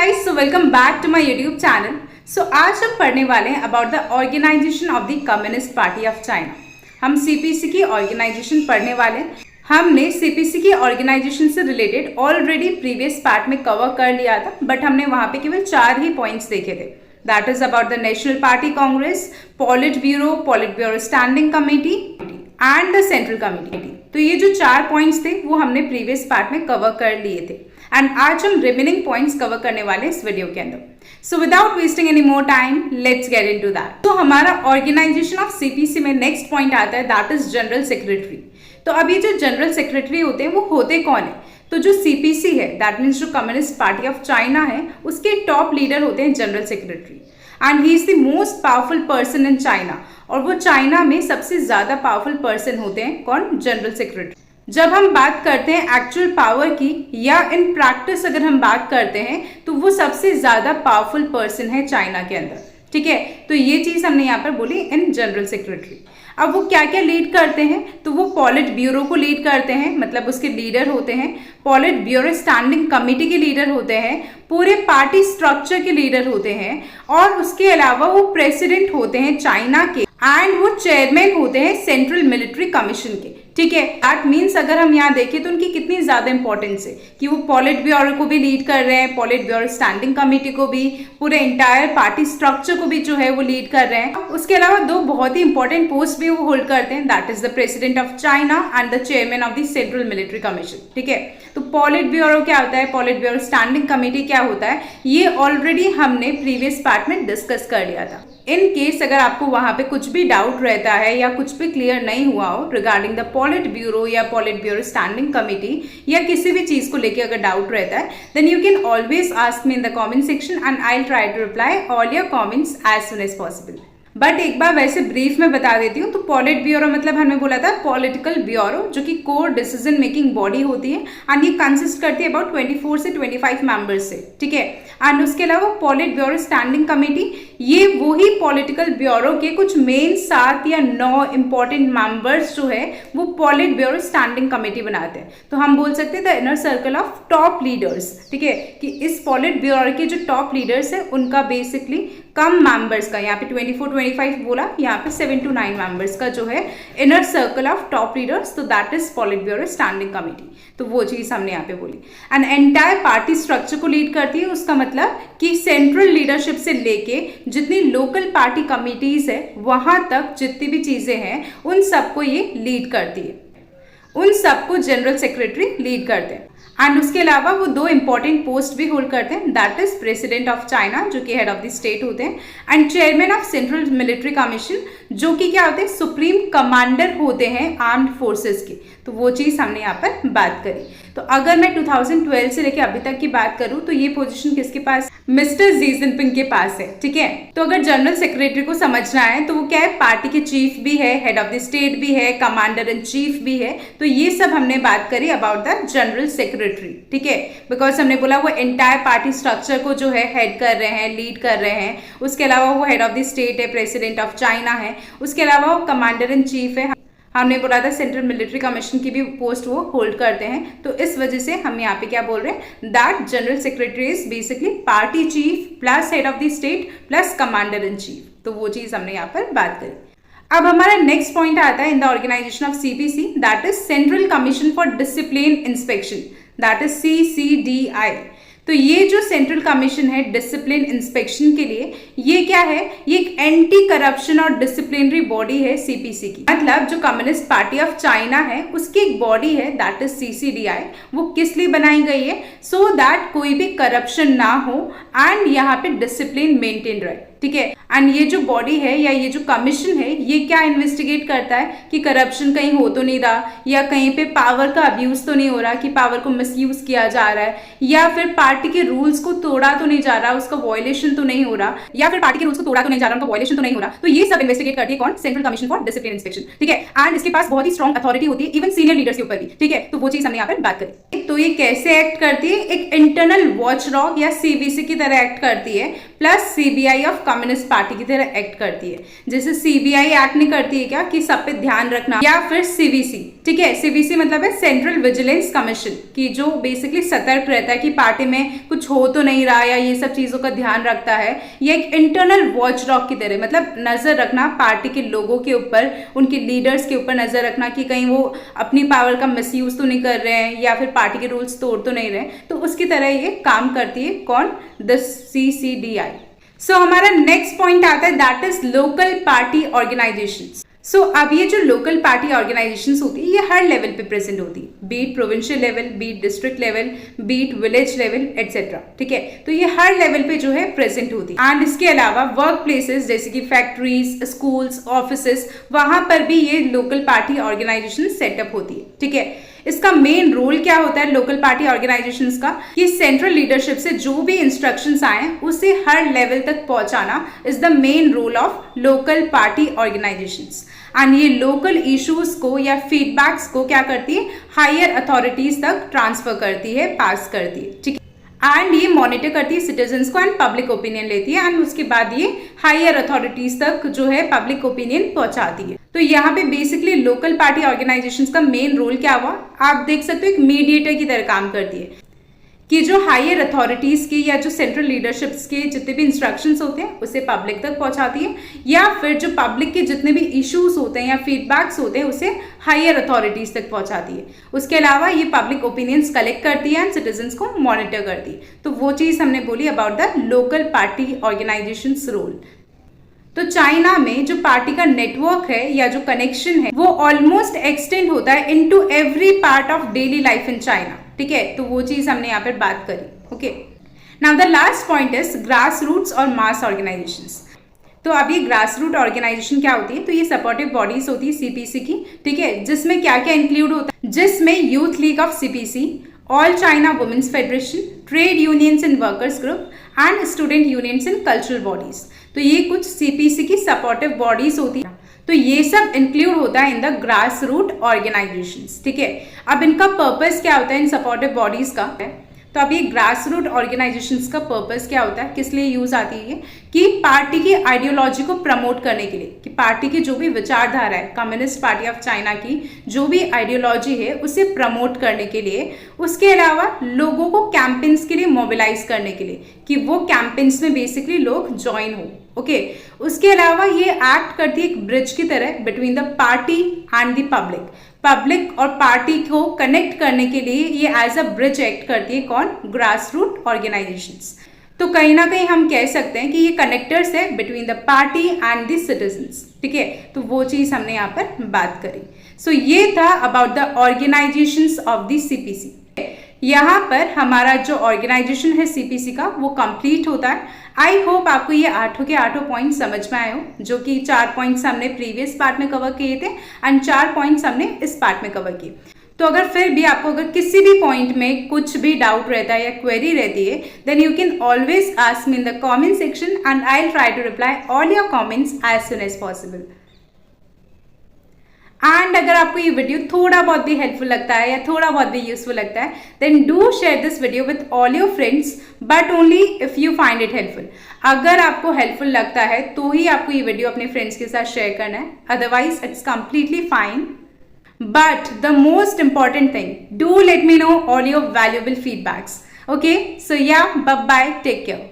Guys, so welcome back to my YouTube channel. So आज हम पढ़ने वाले हैं about the organisation of the Communist Party of China. हम सीपीसी की ऑर्गेनाइजेशन पढ़ने वाले हैं। हमने सीपीसी की ऑर्गेनाइजेशन से रिलेटेड ऑलरेडी प्रीवियस पार्ट में कवर कर लिया था, बट हमने वहां पे केवल 4 ही पॉइंट्स देखे थे। That is about the National Party Congress, Politburo Standing Committee and the Central Committee. तो ये जो 4 पॉइंट्स थे वो हमने प्रीवियस पार्ट में कवर कर लिए थे एंड आज हम रिमेनिंग पॉइंट्स कवर करने वाले हैं इस वीडियो के अंदर। So without wasting any more time, let's get into that. तो हमारा ऑर्गेनाइजेशन ऑफ सीपीसी में नेक्स्ट पॉइंट आता है, दैट इज जनरल सेक्रेटरी। तो अब ये जो जनरल सेक्रेटरी होते हैं वो होते कौन है? तो जो सीपीसी है, दैट मीन्स जो कम्युनिस्ट पार्टी ऑफ चाइना है, उसके टॉप लीडर होते हैं general secretary and he is the most powerful person in China. और वो चाइना में सबसे ज्यादा पावरफुल पर्सन होते हैं कौन? General secretary. जब हम बात करते हैं एक्चुअल पावर की या इन प्रैक्टिस अगर हम बात करते हैं तो वो सबसे ज्यादा पावरफुल पर्सन है चाइना के अंदर। ठीक है, तो ये चीज हमने यहाँ पर बोली इन जनरल सेक्रेटरी। अब वो क्या क्या लीड करते हैं? तो वो पॉलिट ब्यूरो को लीड करते हैं, मतलब उसके लीडर होते हैं। पॉलिट ब्यूरो स्टैंडिंग कमेटी के लीडर होते हैं, पूरे पार्टी स्ट्रक्चर के लीडर होते हैं और उसके अलावा वो प्रेसिडेंट होते हैं चाइना के एंड वो चेयरमैन होते हैं सेंट्रल मिलिट्री कमीशन के। ठीक है, दैट मीन्स अगर हम यहाँ देखें तो उनकी कितनी ज्यादा इंपॉर्टेंस है कि वो पॉलिट ब्यूरो को भी लीड कर रहे हैं, पॉलिट ब्यूरो स्टैंडिंग कमेटी को भी, पूरे इंटायर पार्टी स्ट्रक्चर को भी जो है वो लीड कर रहे हैं। उसके अलावा 2 बहुत ही इंपॉर्टेंट पोस्ट भी वो होल्ड करते हैं, that is the president of China and the chairman of the central military commission. ठीक है, तो पॉलिट ब्यूरो क्या होता है, पॉलिट ब्यूरो स्टैंडिंग कमेटी क्या होता है, ये ऑलरेडी हमने प्रीवियस पार्ट में डिस्कस कर लिया था। इन केस अगर आपको वहां पे कुछ भी डाउट रहता है या कुछ भी क्लियर नहीं हुआ हो रिगार्डिंग द पॉलिट ब्यूरो या पॉलिट ब्यूरो स्टैंडिंग कमेटी या किसी भी चीज को लेके अगर डाउट रहता है, then you can always ask me in the comment section and I will try to reply all your comments as soon as possible. But एक बार वैसे ब्रीफ में बता देती हूँ। तो पॉलिट ब्यूरो मतलब हमने बोला था पॉलिटिकल ब्यूरो, जो कि कोर डिसीजन मेकिंग बॉडी होती है एंड ये कंसिस्ट करती है अबाउट 24 से 25 मेंबर्स से। ठीक है, एंड उसके अलावा पॉलिट ब्यूरो स्टैंडिंग कमेटी, ये वही पॉलिटिकल ब्यूरो के कुछ मेन 7 या 9 इंपॉर्टेंट मेंबर्स जो है वो पॉलिट ब्यूरो स्टैंडिंग कमेटी बनाते हैं। तो हम बोल सकते हैं the inner circle of top leaders. ठीक है, कि इस पॉलिट ब्यूरो के जो टॉप लीडर्स है उनका बेसिकली कम मेंबर्स का, यहाँ पे 24-25 बोला, यहाँ पे 7 to 9 मेंबर्स का जो है inner circle of top leaders, तो that is Politburo Standing Committee. तो वो चीज हमने यहाँ पे बोली एंड एंटायर पार्टी स्ट्रक्चर को लीड करती है। उसका मतलब कि सेंट्रल लीडरशिप से लेके जितनी लोकल पार्टी कमिटीज है वहां तक जितनी भी चीजें हैं उन सबको ये लीड करती है, उन सबको जनरल सेक्रेटरी लीड करते हैं। एंड उसके अलावा वो 2 इंपॉर्टेंट पोस्ट भी होल्ड करते हैं, that is president of China जो कि हेड ऑफ द स्टेट होते हैं and chairman of central military commission जो कि क्या होते हैं, सुप्रीम कमांडर होते हैं आर्म्ड फोर्सेस के। तो वो चीज हमने यहाँ पर बात करी। तो अगर मैं 2012 से लेकर अभी तक की बात करूं तो ये पोजीशन किसके पास? मिस्टर जी जिनपिंग के पास है। ठीक है, तो अगर जनरल सेक्रेटरी को समझना है तो वो क्या है, पार्टी के चीफ भी है, हेड ऑफ द स्टेट भी है, कमांडर इन चीफ भी है। तो ये सब हमने बात करी अबाउट द जनरल सेक्रेटरी। ठीक है, बिकॉज हमने बोला वो एंटायर पार्टी स्ट्रक्चर को जो है हेड कर रहे हैं, लीड कर रहे हैं। उसके अलावा वो हेड ऑफ द स्टेट है, प्रेसिडेंट ऑफ चाइना है। उसके अलावा वो कमांडर इन चीफ है। हमने बोला था सेंट्रल मिलिट्री कमीशन की भी पोस्ट वो होल्ड करते हैं। तो इस वजह से हम यहाँ पे क्या बोल रहे हैं, that general secretary is basically party chief plus head of the state plus commander in chief. तो वो चीज हमने यहाँ पर बात करी। अब हमारा नेक्स्ट पॉइंट आता है in the organisation of CPC, that is central commission for discipline inspection, that is CCDI। तो ये जो सेंट्रल कमीशन है डिसिप्लिन इंस्पेक्शन के लिए, ये क्या है, ये एक एंटी करप्शन और डिसिप्लिनरी बॉडी है सीपीसी की। मतलब जो कम्युनिस्ट पार्टी ऑफ चाइना है उसकी एक बॉडी है, दैट इज CCDI। वो किस लिए बनाई गई है? सो दैट कोई भी करप्शन ना हो एंड यहाँ पे डिसिप्लिन मेंटेन रहे। ठीक है, एंड ये जो बॉडी है या ये जो कमीशन है ये क्या इन्वेस्टिगेट करता है कि करप्शन कहीं हो तो नहीं रहा, या कहीं पे पावर का अब्यूज तो नहीं हो रहा, कि पावर को मिसयूज किया जा रहा है, या फिर पार्टी के रूल्स को तोड़ा तो नहीं जा रहा, उसका वायलेशन तो नहीं हो रहा, या फिर पार्टी के रूल्स को तोड़ा तो नहीं जा रहा, उनका वायलेशन तो नहीं हो रहा। तो ये सब इन्वेस्टिगेट करती है कौन? Central commission for discipline inspection. ठीक है, एंड इसके पास बहुत ही स्ट्रॉन्ग अथॉरिटी होती है इवन सीनियर लीडर्स के ऊपर भी। ठीक है, तो वो चीज हमने यहाँ पर बात करी। तो ये कैसे एक्ट करती है? एक इंटरनल वॉच डॉग या CVC की तरह एक्ट करती है, plus CBI of communist party की तरह एक्ट करती है। जैसे सीबीआई एक्ट नहीं करती है क्या कि सब पे ध्यान रखना, या फिर सीवीसी, ठीक है, सीवीसी मतलब है सेंट्रल विजिलेंस कमीशन, की जो बेसिकली सतर्क रहता है कि पार्टी में कुछ हो तो नहीं रहा या ये सब चीजों का ध्यान रखता है। ये एक इंटरनल वॉच डॉग की तरह, मतलब नजर रखना पार्टी के लोगों के ऊपर, उनके लीडर्स के ऊपर नजर रखना कि कहीं वो अपनी पावर का मिसयूज तो नहीं कर रहे हैं या फिर पार्टी के रूल्स तोड़ तो नहीं रहे। तो उसकी तरह ये काम करती है कौन, द CCDI। सो हमारा नेक्स्ट पॉइंट आता है that is local party organisations. So अब ये जो लोकल पार्टी ऑर्गेनाइजेशंस होती है ये हर लेवल पे प्रेजेंट होती है, be it provincial level, be it district level, be it village level etcetera, ठीक है। तो ये हर लेवल पे जो है प्रेजेंट होती है। एंड इसके अलावा वर्क प्लेसेस जैसे कि फैक्ट्रीज, स्कूल्स, ऑफिसेस, वहां पर भी ये लोकल पार्टी ऑर्गेनाइजेशन सेटअप होती है, ठीक है। इसका मेन रोल क्या होता है लोकल पार्टी ऑर्गेनाइजेशंस का, कि सेंट्रल लीडरशिप से जो भी इंस्ट्रक्शंस आए उसे हर लेवल तक पहुंचाना is the main role of local party organisations. And ये लोकल इश्यूज को या फीडबैक्स को क्या करती है, हायर अथॉरिटीज तक ट्रांसफर करती है, पास करती है, ठीक है। एंड ये मॉनिटर करती है सिटीजन्स को एंड पब्लिक ओपिनियन लेती है, एंड उसके बाद ये हायर अथॉरिटीज तक जो है पब्लिक ओपिनियन पहुंचाती है। तो यहाँ पे बेसिकली लोकल पार्टी ऑर्गेनाइजेशंस का मेन रोल क्या हुआ, आप देख सकते हो एक मीडिएटर की तरह काम करती है, कि जो हायर अथॉरिटीज की या जो सेंट्रल लीडरशिप्स के जितने भी इंस्ट्रक्शंस होते हैं उसे पब्लिक तक पहुंचाती है, या फिर जो पब्लिक के जितने भी इश्यूज होते हैं या फीडबैक्स होते हैं उसे हायर अथॉरिटीज तक पहुंचाती है। उसके अलावा ये पब्लिक ओपिनियंस कलेक्ट करती है एंड सिटीजन्स को मॉनिटर करती है। तो वो चीज हमने बोली about the local party organisations role. तो चाइना में जो पार्टी का नेटवर्क है या जो कनेक्शन है वो ऑलमोस्ट एक्सटेंड होता है into every part of daily life in China, ठीक है। तो वो चीज हमने यहाँ पर बात करी, okay. Now the last point is grass roots और मास ऑर्गेनाइजेशंस। तो अब ये ग्रास रूट ऑर्गेनाइजेशन क्या होती है, तो ये सपोर्टिव बॉडीज होती है सीपीसी की, ठीक है, जिसमें क्या क्या इंक्लूड होता है, जिसमें youth league of CPC, all China women's federation, trade unions and workers group and student unions and cultural bodies. तो ये कुछ सीपीसी की सपोर्टिव बॉडीज होती है। तो ये सब इंक्लूड होता है in the grass root organisations, ठीक है। अब इनका पर्पस क्या होता है इन सपोर्टिव बॉडीज का, तो अब ये ग्रास रूट ऑर्गेनाइजेशंस का पर्पस क्या होता है, किस लिए यूज आती है, कि पार्टी की आइडियोलॉजी को प्रमोट करने के लिए, कि पार्टी की जो भी विचारधारा है, कम्युनिस्ट पार्टी ऑफ चाइना की जो भी आइडियोलॉजी है उसे प्रमोट करने के लिए, उसके अलावा लोगों को कैंपेन्स के लिए मोबिलाइज करने के लिए, कि वो कैंपेन्स में बेसिकली लोग ज्वाइन हो, ओके। उसके अलावा ये एक्ट करती है एक ब्रिज की तरह between the party and the public और पार्टी को कनेक्ट करने के लिए ये एज अ ब्रिज एक्ट करती है कौन, ग्रास रूट ऑर्गेनाइजेशंस। तो कहीं ना कहीं हम कह सकते हैं कि ये कनेक्टर्स है between the party and the citizens, ठीक है। तो वो चीज हमने यहाँ पर बात करी। सो ये था about the organisations of the CPC. यहाँ पर हमारा जो ऑर्गेनाइजेशन है सीपीसी का वो कंप्लीट होता है। आई होप आपको ये आठों के आठों पॉइंट समझ में आए हो, जो कि 4 पॉइंट्स हमने प्रीवियस पार्ट में कवर किए थे एंड 4 पॉइंट्स हमने इस पार्ट में कवर किए। तो अगर फिर भी आपको अगर किसी भी पॉइंट में कुछ भी डाउट रहता है या क्वेरी रहती है, then you can always ask me in the comment section and I will try to reply all your comments as soon as possible. And अगर आपको ये वीडियो थोड़ा बहुत भी हेल्पफुल लगता है या थोड़ा बहुत भी यूजफुल लगता है, then do share this video with all your friends, but only if you find it helpful. अगर आपको हेल्पफुल लगता है तो ही आपको ये वीडियो अपने फ्रेंड्स के साथ शेयर करना है, otherwise it's completely fine. But the most important thing, do let me know all your valuable feedbacks. Okay, so yeah, bye bye, take care.